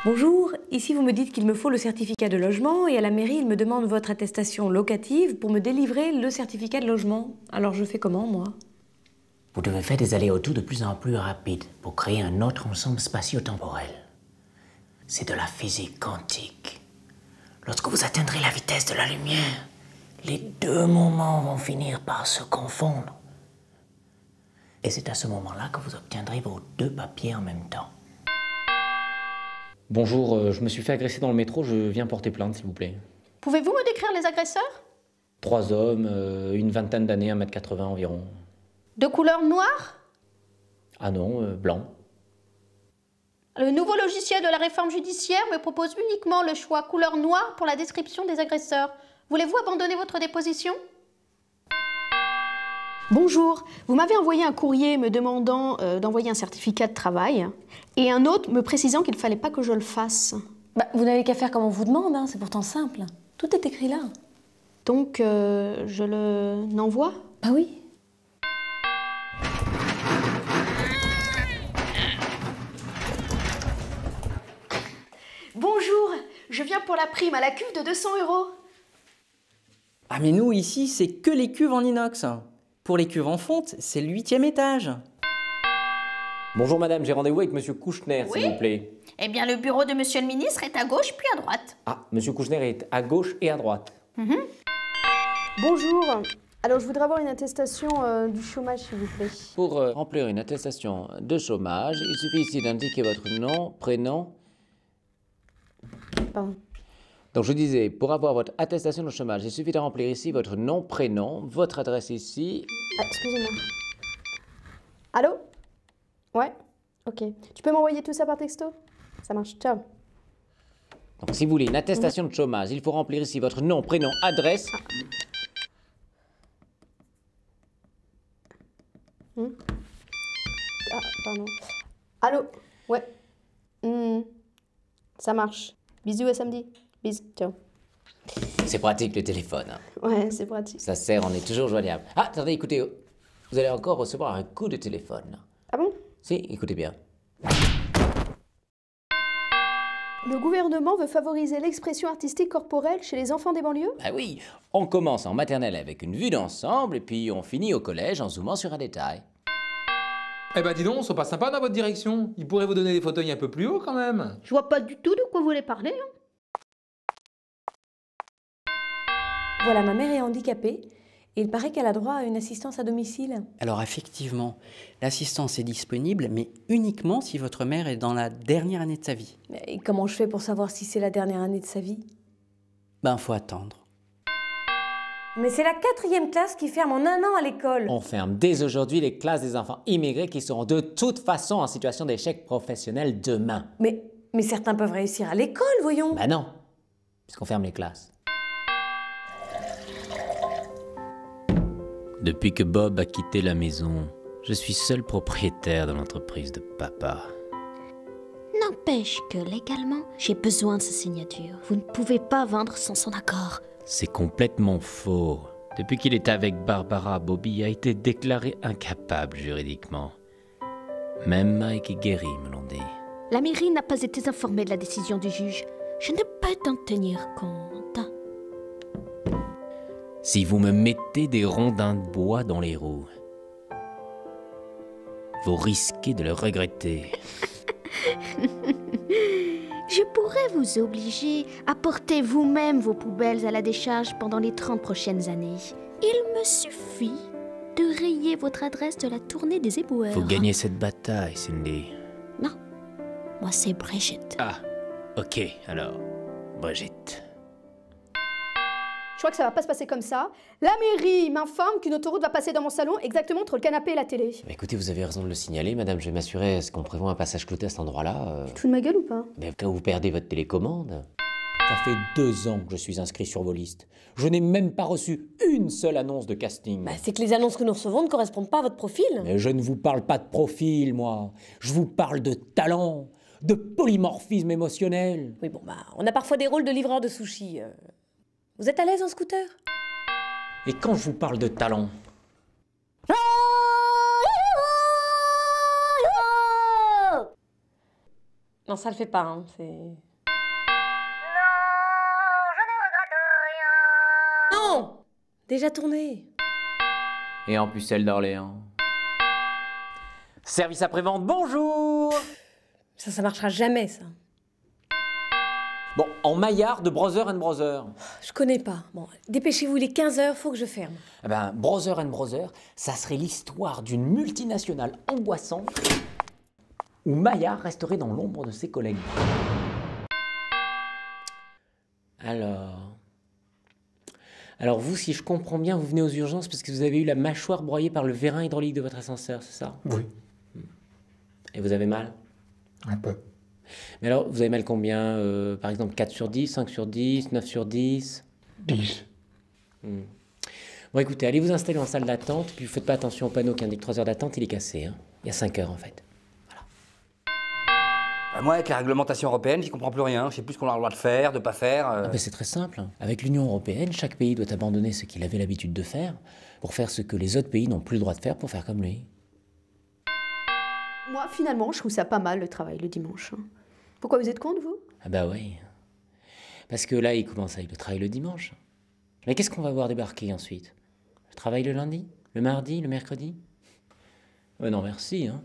Bonjour, ici vous me dites qu'il me faut le certificat de logement et à la mairie ils me demandent votre attestation locative pour me délivrer le certificat de logement. Alors je fais comment moi? Vous devez faire des allers-retours de plus en plus rapides pour créer un autre ensemble spatio-temporel. C'est de la physique quantique. Lorsque vous atteindrez la vitesse de la lumière, les deux moments vont finir par se confondre. Et c'est à ce moment-là que vous obtiendrez vos deux papiers en même temps. Bonjour, je me suis fait agresser dans le métro, je viens porter plainte s'il vous plaît. Pouvez-vous me décrire les agresseurs? 3 hommes, une vingtaine d'années, 1,80 m environ. De couleur noire? Ah non, blanc. Le nouveau logiciel de la réforme judiciaire me propose uniquement le choix couleur noire pour la description des agresseurs. Voulez-vous abandonner votre déposition? Bonjour, vous m'avez envoyé un courrier me demandant d'envoyer un certificat de travail et un autre me précisant qu'il ne fallait pas que je le fasse. Vous n'avez qu'à faire comme on vous demande, hein, c'est pourtant simple. Tout est écrit là. Donc, je le n'envoie? Bah oui. Bonjour, je viens pour la prime à la cuve de 200 €. Ah mais nous ici, c'est que les cuves en inox. Pour les cuves en fonte, c'est le 8e étage. Bonjour madame, j'ai rendez-vous avec monsieur Kouchner s'il vous plaît. Eh bien, le bureau de monsieur le ministre est à gauche puis à droite. Ah, monsieur Kouchner est à gauche et à droite. Bonjour. Alors, je voudrais avoir une attestation du chômage, s'il vous plaît. Pour remplir une attestation de chômage, il suffit ici d'indiquer votre nom, prénom. Pardon. Donc je disais, pour avoir votre attestation de chômage, il suffit de remplir ici votre nom, prénom, votre adresse ici. Ah, excusez-moi. Allô? Ouais? Ok. Tu peux m'envoyer tout ça par texto? Ça marche. Ciao. Donc si vous voulez une attestation de chômage, il faut remplir ici votre nom, prénom, adresse. Ah, pardon. Allô? Ouais. Ça marche. Bisous à samedi. Bisous. Ciao. C'est pratique le téléphone. Hein. Ouais, c'est pratique. Ça sert, on est toujours joignable. Ah, attendez, écoutez, vous allez encore recevoir un coup de téléphone. Ah bon? Si, écoutez bien. Le gouvernement veut favoriser l'expression artistique corporelle chez les enfants des banlieues? Bah oui, on commence en maternelle avec une vue d'ensemble et puis on finit au collège en zoomant sur un détail. Eh ben dis donc, ils sont pas sympas dans votre direction. Ils pourraient vous donner des fauteuils un peu plus hauts quand même. Je vois pas du tout de quoi vous voulez parler. Voilà, ma mère est handicapée et il paraît qu'elle a droit à une assistance à domicile. Alors effectivement, l'assistance est disponible, mais uniquement si votre mère est dans la dernière année de sa vie. Et comment je fais pour savoir si c'est la dernière année de sa vie? Ben, faut attendre. Mais c'est la 4e classe qui ferme en 1 an à l'école. On ferme dès aujourd'hui les classes des enfants immigrés qui seront de toute façon en situation d'échec professionnel demain. Mais certains peuvent réussir à l'école, voyons. Bah non, puisqu'on ferme les classes. Depuis que Bob a quitté la maison, je suis seul propriétaire de l'entreprise de papa. N'empêche que légalement, j'ai besoin de sa signature. Vous ne pouvez pas vendre sans son accord. C'est complètement faux. Depuis qu'il est avec Barbara, Bobby a été déclaré incapable juridiquement. Même Mike et Gary me l'ont dit. La mairie n'a pas été informée de la décision du juge. Je ne peux t'en tenir compte. Si vous me mettez des rondins de bois dans les roues, vous risquez de le regretter. Je pourrais vous obliger à porter vous-même vos poubelles à la décharge pendant les 30 prochaines années. Il me suffit de rayer votre adresse de la tournée des éboueurs. Vous gagnez cette bataille, Cindy. Non, moi c'est Brigitte. Ah, ok, alors, Brigitte. Je crois que ça va pas se passer comme ça. La mairie m'informe qu'une autoroute va passer dans mon salon exactement entre le canapé et la télé. Bah écoutez, vous avez raison de le signaler, madame. Je vais m'assurer, est-ce qu'on prévoit un passage clouté à cet endroit-là Tu te fous de ma gueule ou pas? Mais quand vous perdez votre télécommande. Ça fait 2 ans que je suis inscrit sur vos listes. Je n'ai même pas reçu une seule annonce de casting. C'est que les annonces que nous recevons ne correspondent pas à votre profil. Mais je ne vous parle pas de profil, moi. Je vous parle de talent, de polymorphisme émotionnel. Oui, on a parfois des rôles de livreur de sushi. Vous êtes à l'aise en scooter? Et quand je vous parle de talent, Non, ça le fait pas, hein. C'est... Non, je ne regrette rien. Non! Déjà tourné. Et en plus celle d'Orléans. Service après-vente, bonjour! Ça marchera jamais, ça. Bon, en Maillard de Brother and Brother. Je connais pas. Bon, dépêchez-vous, il est 15h, faut que je ferme. Eh ben, Brother and Brother, ça serait l'histoire d'une multinationale angoissante où Maillard resterait dans l'ombre de ses collègues. Alors vous, si je comprends bien, vous venez aux urgences parce que vous avez eu la mâchoire broyée par le vérin hydraulique de votre ascenseur, c'est ça? Oui, Et vous avez mal? un peu. Mais alors, vous avez mal combien? Par exemple, 4 sur 10, 5 sur 10, 9 sur 10? 10. Bon, écoutez, allez vous installer en salle d'attente, puis vous faites pas attention au panneau qui indique 3 heures d'attente, il est cassé. Hein. Il y a 5 heures, en fait. Moi, avec la réglementation européenne, j'y comprends plus rien. Je sais plus ce qu'on a le droit de faire, de pas faire. Ah ben, c'est très simple. Hein. Avec l'Union européenne, chaque pays doit abandonner ce qu'il avait l'habitude de faire pour faire ce que les autres pays n'ont plus le droit de faire pour faire comme lui. Moi, finalement, je trouve ça pas mal le travail le dimanche. Pourquoi vous êtes contre, vous? Ah bah oui. Parce que là, il commence avec le travail le dimanche. Mais qu'est-ce qu'on va voir débarquer ensuite? Le travail le lundi? Le mardi? Le mercredi? Non, merci, hein.